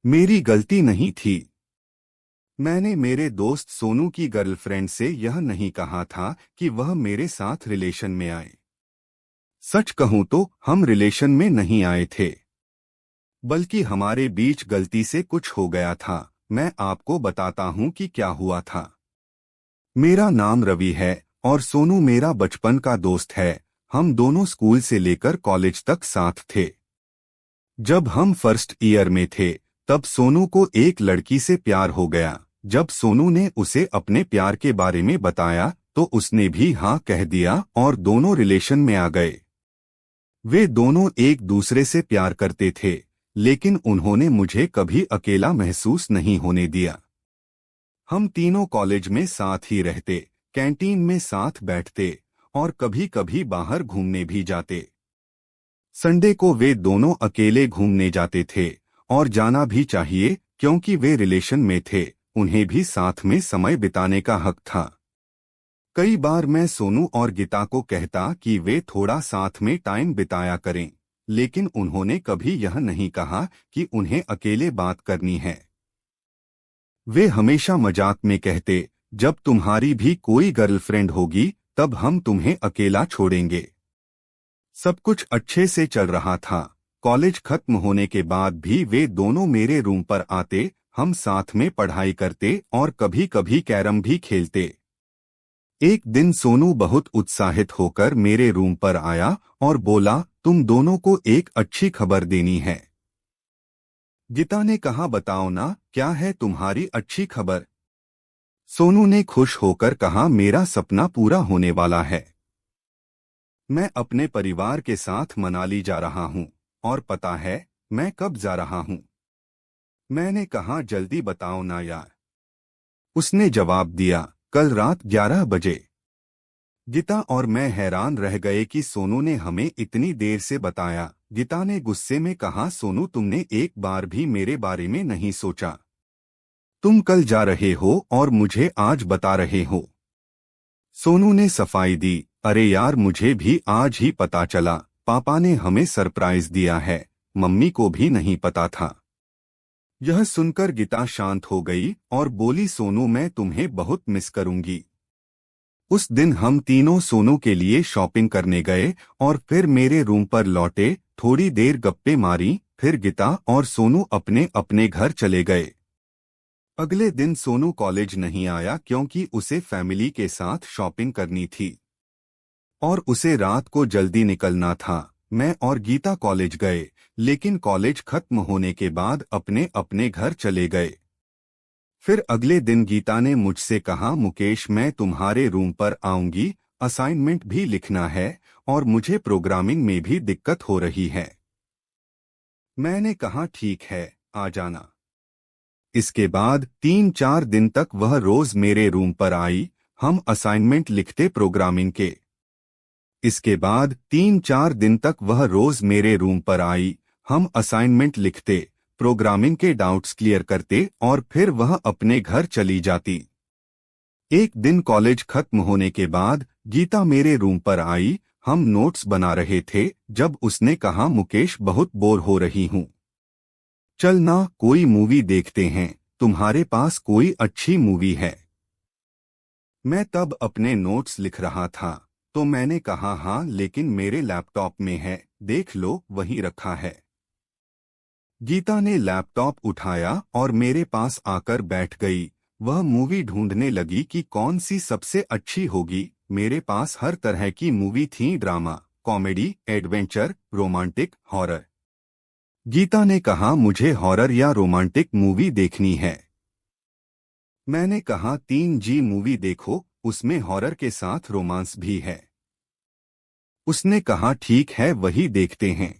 मेरी गलती नहीं थी। मैंने मेरे दोस्त सोनू की गर्लफ्रेंड से यह नहीं कहा था कि वह मेरे साथ रिलेशन में आए। सच कहूं तो हम रिलेशन में नहीं आए थे, बल्कि हमारे बीच गलती से कुछ हो गया था। मैं आपको बताता हूं कि क्या हुआ था। मेरा नाम रवि है और सोनू मेरा बचपन का दोस्त है। हम दोनों स्कूल से लेकर कॉलेज तक साथ थे। जब हम फर्स्ट ईयर में थे, तब सोनू को एक लड़की से प्यार हो गया। जब सोनू ने उसे अपने प्यार के बारे में बताया, तो उसने भी हाँ कह दिया और दोनों रिलेशन में आ गए। वे दोनों एक दूसरे से प्यार करते थे, लेकिन उन्होंने मुझे कभी अकेला महसूस नहीं होने दिया। हम तीनों कॉलेज में साथ ही रहते, कैंटीन में साथ बैठते और कभी कभी बाहर घूमने भी जाते। संडे को वे दोनों अकेले घूमने जाते थे, और जाना भी चाहिए क्योंकि वे रिलेशन में थे। उन्हें भी साथ में समय बिताने का हक था। कई बार मैं सोनू और गीता को कहता कि वे थोड़ा साथ में टाइम बिताया करें, लेकिन उन्होंने कभी यह नहीं कहा कि उन्हें अकेले बात करनी है। वे हमेशा मजाक में कहते, जब तुम्हारी भी कोई गर्लफ्रेंड होगी तब हम तुम्हें अकेला छोड़ेंगे। सब कुछ अच्छे से चल रहा था। कॉलेज खत्म होने के बाद भी वे दोनों मेरे रूम पर आते, हम साथ में पढ़ाई करते और कभी कभी कैरम भी खेलते। एक दिन सोनू बहुत उत्साहित होकर मेरे रूम पर आया और बोला, तुम दोनों को एक अच्छी खबर देनी है। गीता ने कहा, बताओ ना, क्या है तुम्हारी अच्छी खबर? सोनू ने खुश होकर कहा, मेरा सपना पूरा होने वाला है। मैं अपने परिवार के साथ मनाली जा रहा हूँ। और पता है मैं कब जा रहा हूँ? मैंने कहा, जल्दी बताओ ना यार। उसने जवाब दिया, कल रात 11 बजे। गीता और मैं हैरान रह गए कि सोनू ने हमें इतनी देर से बताया। गीता ने गुस्से में कहा, सोनू तुमने एक बार भी मेरे बारे में नहीं सोचा। तुम कल जा रहे हो और मुझे आज बता रहे हो। सोनू ने सफाई दी, अरे यार मुझे भी आज ही पता चला। पापा ने हमें सरप्राइज दिया है, मम्मी को भी नहीं पता था। यह सुनकर गीता शांत हो गई और बोली, सोनू मैं तुम्हें बहुत मिस करूंगी। उस दिन हम तीनों सोनू के लिए शॉपिंग करने गए और फिर मेरे रूम पर लौटे। थोड़ी देर गप्पे मारी, फिर गीता और सोनू अपने अपने घर चले गए। अगले दिन सोनू कॉलेज नहीं आया क्योंकि उसे फैमिली के साथ शॉपिंग करनी थी और उसे रात को जल्दी निकलना था। मैं और गीता कॉलेज गए, लेकिन कॉलेज खत्म होने के बाद अपने अपने घर चले गए। फिर अगले दिन गीता ने मुझसे कहा, मुकेश मैं तुम्हारे रूम पर आऊंगी, असाइनमेंट भी लिखना है और मुझे प्रोग्रामिंग में भी दिक्कत हो रही है। मैंने कहा, ठीक है, आ जाना। इसके बाद 3-4 दिन तक वह रोज मेरे रूम पर आई। हम असाइनमेंट लिखते प्रोग्रामिंग के। इसके बाद 3-4 दिन तक वह रोज मेरे रूम पर आई। हम असाइनमेंट लिखते, प्रोग्रामिंग के डाउट्स क्लियर करते और फिर वह अपने घर चली जाती। एक दिन कॉलेज खत्म होने के बाद गीता मेरे रूम पर आई। हम नोट्स बना रहे थे जब उसने कहा, मुकेश बहुत बोर हो रही हूँ, चल ना कोई मूवी देखते हैं, तुम्हारे पास कोई अच्छी मूवी है? मैं तब अपने नोट्स लिख रहा था, तो मैंने कहा, हाँ लेकिन मेरे लैपटॉप में है, देख लो वहीं रखा है। गीता ने लैपटॉप उठाया और मेरे पास आकर बैठ गई। वह मूवी ढूंढने लगी कि कौन सी सबसे अच्छी होगी। मेरे पास हर तरह की मूवी थी, drama, comedy, adventure, romantic, horror. Gita ने कहा, मुझे हॉरर या रोमांटिक मूवी देखनी है। मैंने कहा, 3G मूवी देखो, उसमें हॉरर के साथ रोमांस भी है। उसने कहा, ठीक है वही देखते हैं।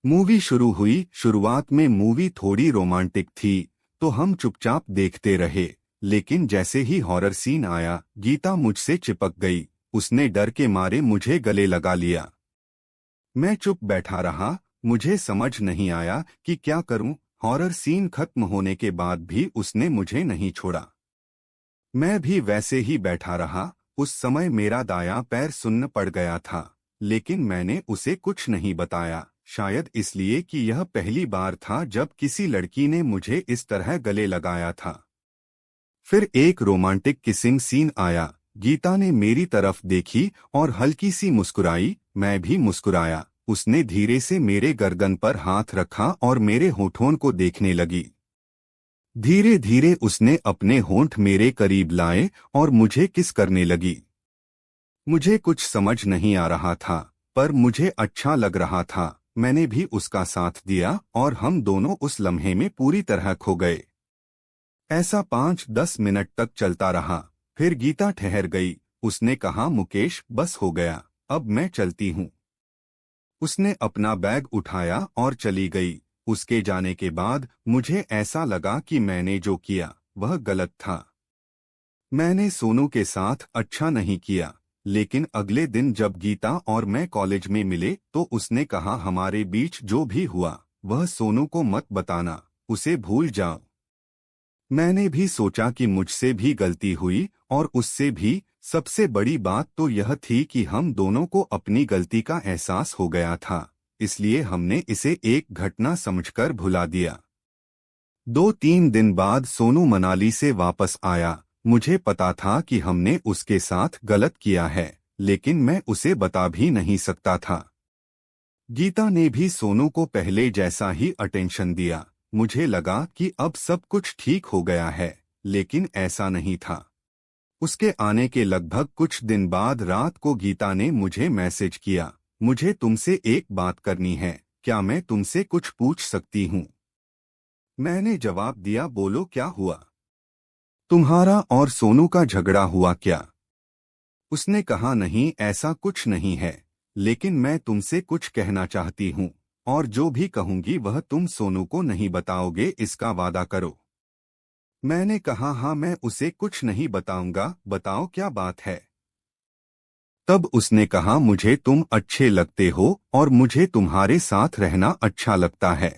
मूवी शुरू हुई। शुरुआत में मूवी थोड़ी रोमांटिक थी, तो हम चुपचाप देखते रहे, लेकिन जैसे ही हॉरर सीन आया, गीता मुझसे चिपक गई। उसने डर के मारे मुझे गले लगा लिया। मैं चुप बैठा रहा, मुझे समझ नहीं आया कि क्या करूं। हॉरर सीन खत्म होने के बाद भी उसने मुझे नहीं छोड़ा। मैं भी वैसे ही बैठा रहा। उस समय मेरा दायां पैर सुन्न पड़ गया था, लेकिन मैंने उसे कुछ नहीं बताया, शायद इसलिए कि यह पहली बार था जब किसी लड़की ने मुझे इस तरह गले लगाया था। फिर एक रोमांटिक किसिंग सीन आया। गीता ने मेरी तरफ देखी और हल्की सी मुस्कुराई। मैं भी मुस्कुराया। उसने धीरे से मेरे गर्दन पर हाथ रखा और मेरे होठों को देखने लगी। धीरे धीरे उसने अपने होंठ मेरे करीब लाए और मुझे किस करने लगी। मुझे कुछ समझ नहीं आ रहा था, पर मुझे अच्छा लग रहा था। मैंने भी उसका साथ दिया और हम दोनों उस लम्हे में पूरी तरह खो गए। ऐसा 5-10 मिनट तक चलता रहा। फिर गीता ठहर गई। उसने कहा, मुकेश बस हो गया, अब मैं चलती हूँ। उसने अपना बैग उठाया और चली गई। उसके जाने के बाद मुझे ऐसा लगा कि मैंने जो किया वह गलत था। मैंने सोनू के साथ अच्छा नहीं किया। लेकिन अगले दिन जब गीता और मैं कॉलेज में मिले तो उसने कहा, हमारे बीच जो भी हुआ वह सोनू को मत बताना, उसे भूल जाओ। मैंने भी सोचा कि मुझसे भी गलती हुई और उससे भी। सबसे बड़ी बात तो यह थी कि हम दोनों को अपनी गलती का एहसास हो गया था, इसलिए हमने इसे एक घटना समझकर भुला दिया। 2-3 दिन बाद सोनू मनाली से वापस आया। मुझे पता था कि हमने उसके साथ गलत किया है, लेकिन मैं उसे बता भी नहीं सकता था। गीता ने भी सोनू को पहले जैसा ही अटेंशन दिया। मुझे लगा कि अब सब कुछ ठीक हो गया है, लेकिन ऐसा नहीं था। उसके आने के लगभग कुछ दिन बाद रात को गीता ने मुझे मैसेज किया, मुझे तुमसे एक बात करनी है, क्या मैं तुमसे कुछ पूछ सकती हूँ? मैंने जवाब दिया, बोलो क्या हुआ? तुम्हारा और सोनू का झगड़ा हुआ क्या? उसने कहा, नहीं ऐसा कुछ नहीं है, लेकिन मैं तुमसे कुछ कहना चाहती हूँ, और जो भी कहूंगी वह तुम सोनू को नहीं बताओगे, इसका वादा करो। मैंने कहा, हाँ मैं उसे कुछ नहीं बताऊंगा, बताओ क्या बात है? तब उसने कहा, मुझे तुम अच्छे लगते हो और मुझे तुम्हारे साथ रहना अच्छा लगता है।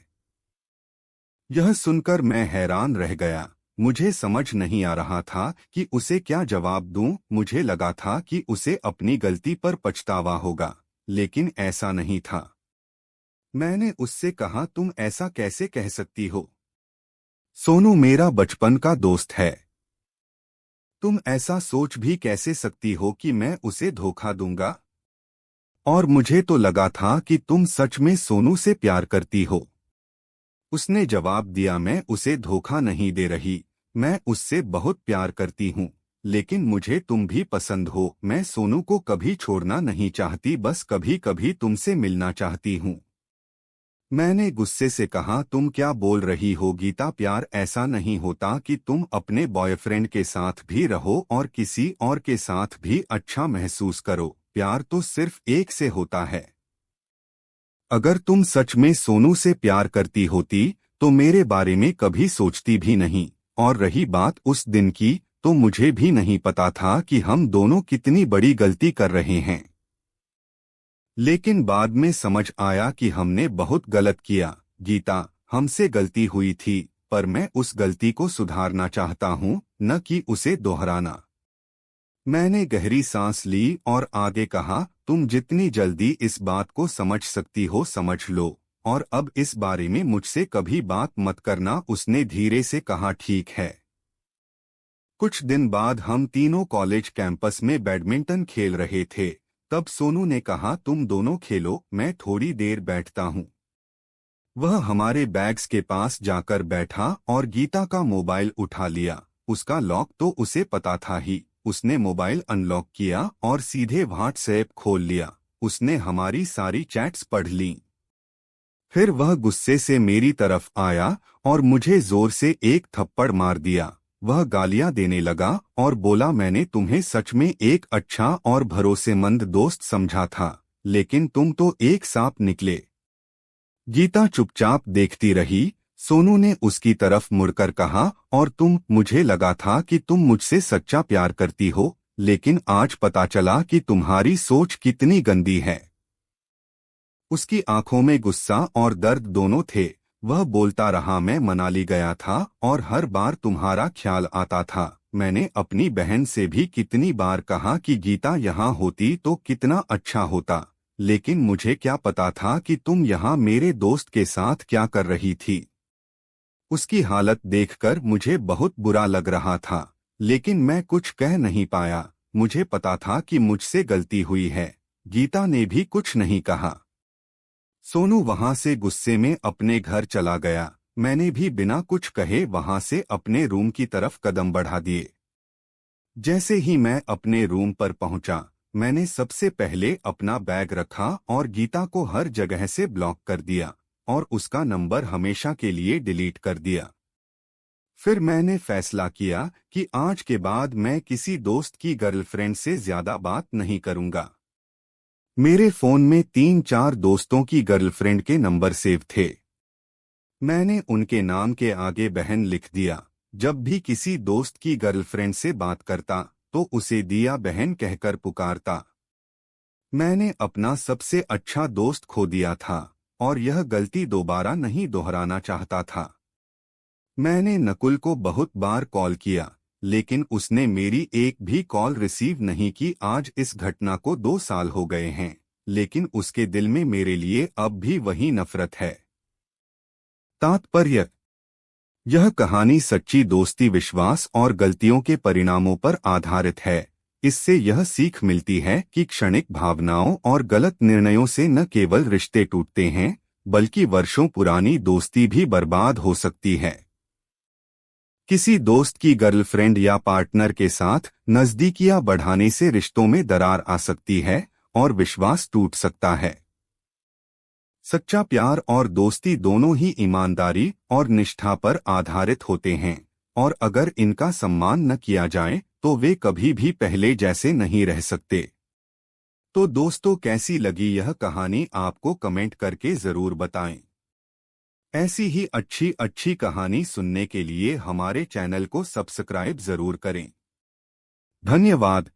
यह सुनकर मैं हैरान रह गया। मुझे समझ नहीं आ रहा था कि उसे क्या जवाब दूं। मुझे लगा था कि उसे अपनी गलती पर पछतावा होगा, लेकिन ऐसा नहीं था। मैंने उससे कहा, तुम ऐसा कैसे कह सकती हो? सोनू मेरा बचपन का दोस्त है। तुम ऐसा सोच भी कैसे सकती हो कि मैं उसे धोखा दूंगा? और मुझे तो लगा था कि तुम सच में सोनू से प्यार करती हो। उसने जवाब दिया, मैं उसे धोखा नहीं दे रही, मैं उससे बहुत प्यार करती हूँ, लेकिन मुझे तुम भी पसंद हो। मैं सोनू को कभी छोड़ना नहीं चाहती, बस कभी कभी तुमसे मिलना चाहती हूँ। मैंने गुस्से से कहा, तुम क्या बोल रही हो गीता? प्यार ऐसा नहीं होता कि तुम अपने बॉयफ्रेंड के साथ भी रहो और किसी और के साथ भी अच्छा महसूस करो। प्यार तो सिर्फ एक से होता है। अगर तुम सच में सोनू से प्यार करती होती तो मेरे बारे में कभी सोचती भी नहीं। और रही बात उस दिन की, तो मुझे भी नहीं पता था कि हम दोनों कितनी बड़ी गलती कर रहे हैं। लेकिन बाद में समझ आया कि हमने बहुत गलत किया। गीता, हमसे गलती हुई थी, पर मैं उस गलती को सुधारना चाहता हूँ, न कि उसे दोहराना। मैंने गहरी सांस ली और आगे कहा, तुम जितनी जल्दी इस बात को समझ सकती हो समझ लो, और अब इस बारे में मुझसे कभी बात मत करना। उसने धीरे से कहा, ठीक है। कुछ दिन बाद हम तीनों कॉलेज कैंपस में बैडमिंटन खेल रहे थे। तब सोनू ने कहा, तुम दोनों खेलो, मैं थोड़ी देर बैठता हूँ। वह हमारे बैग्स के पास जाकर बैठा और गीता का मोबाइल उठा लिया। उसका लॉक तो उसे पता था ही। उसने मोबाइल अनलॉक किया और सीधे व्हाट्सएप खोल लिया। उसने हमारी सारी चैट्स पढ़ लीं। फिर वह गुस्से से मेरी तरफ आया और मुझे जोर से एक थप्पड़ मार दिया। वह गालियां देने लगा और बोला, मैंने तुम्हें सच में एक अच्छा और भरोसेमंद दोस्त समझा था, लेकिन तुम तो एक सांप निकले। गीता चुपचाप देखती रही। सोनू ने उसकी तरफ मुड़कर कहा, और तुम? मुझे लगा था कि तुम मुझसे सच्चा प्यार करती हो, लेकिन आज पता चला कि तुम्हारी सोच कितनी गंदी है। उसकी आंखों में गुस्सा और दर्द दोनों थे। वह बोलता रहा, मैं मनाली गया था और हर बार तुम्हारा ख्याल आता था। मैंने अपनी बहन से भी कितनी बार कहा कि गीता यहाँ होती तो कितना अच्छा होता, लेकिन मुझे क्या पता था कि तुम यहाँ मेरे दोस्त के साथ क्या कर रही थी। उसकी हालत देखकर मुझे बहुत बुरा लग रहा था, लेकिन मैं कुछ कह नहीं पाया। मुझे पता था कि मुझसे गलती हुई है। गीता ने भी कुछ नहीं कहा। सोनू वहां से गुस्से में अपने घर चला गया। मैंने भी बिना कुछ कहे वहां से अपने रूम की तरफ कदम बढ़ा दिए। जैसे ही मैं अपने रूम पर पहुंचा, मैंने सबसे पहले अपना बैग रखा और गीता को हर जगह से ब्लॉक कर दिया और उसका नंबर हमेशा के लिए डिलीट कर दिया। फिर मैंने फैसला किया कि आज के बाद मैं किसी दोस्त की गर्लफ्रेंड से ज्यादा बात नहीं करूंगा। मेरे फोन में 3-4 दोस्तों की गर्लफ्रेंड के नंबर सेव थे। मैंने उनके नाम के आगे बहन लिख दिया। जब भी किसी दोस्त की गर्लफ्रेंड से बात करता तो उसे दिया बहन कहकर पुकारता। मैंने अपना सबसे अच्छा दोस्त खो दिया था और यह गलती दोबारा नहीं दोहराना चाहता था। मैंने नकुल को बहुत बार कॉल किया, लेकिन उसने मेरी एक भी कॉल रिसीव नहीं की। आज इस घटना को 2 साल हो गए हैं, लेकिन उसके दिल में मेरे लिए अब भी वही नफरत है। तात्पर्य: यह कहानी सच्ची दोस्ती, विश्वास और गलतियों के परिणामों पर आधारित है। इससे यह सीख मिलती है कि क्षणिक भावनाओं और गलत निर्णयों से न केवल रिश्ते टूटते हैं, बल्कि वर्षों पुरानी दोस्ती भी बर्बाद हो सकती है। किसी दोस्त की गर्लफ्रेंड या पार्टनर के साथ नजदीकियां बढ़ाने से रिश्तों में दरार आ सकती है और विश्वास टूट सकता है। सच्चा प्यार और दोस्ती दोनों ही ईमानदारी और निष्ठा पर आधारित होते हैं, और अगर इनका सम्मान न किया जाए तो वे कभी भी पहले जैसे नहीं रह सकते। तो दोस्तों, कैसी लगी यह कहानी आपको कमेंट करके जरूर बताएं। ऐसी ही अच्छी अच्छी कहानी सुनने के लिए हमारे चैनल को सब्सक्राइब जरूर करें। धन्यवाद।